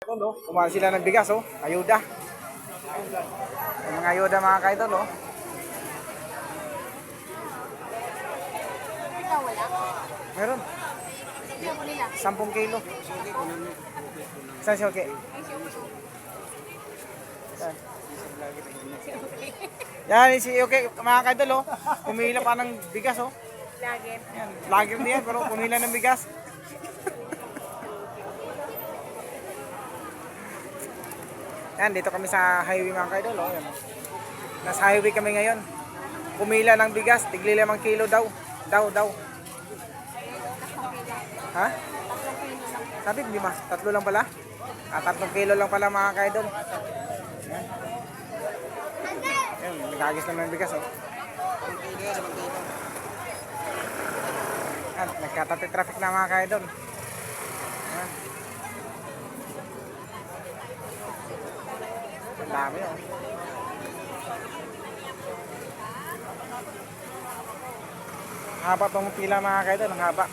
Idol, oh. Kumahal sila ng bigas, oh. Ayuda. May mga ayuda mga kaidol, oh. Ikaw wala? Meron. Ikaw mo nila? 10 kilo. Saan siya, okay? Saan? Yan, si okay, mga kaidol, oh. Pumila pa ng bigas, oh. Lagi. Yan, lager din yan, pero pumila ng bigas. Yan, dito kami sa highway mga kaidol, oh. Yan, oh. Nasa highway kami ngayon. Pumila ng bigas, tigli 5 kilo daw. Daw. Ha? Sabi, 5. 3 lang pala. 3 kilo lang pala mga kaidol. Yan. Yan, nagagis naman ng bigas, oh. Yan, nagkatapi-traffic na mga kaidol. Yan. Ang dami, oh. Haba pang pila mga kaidol, ang haba.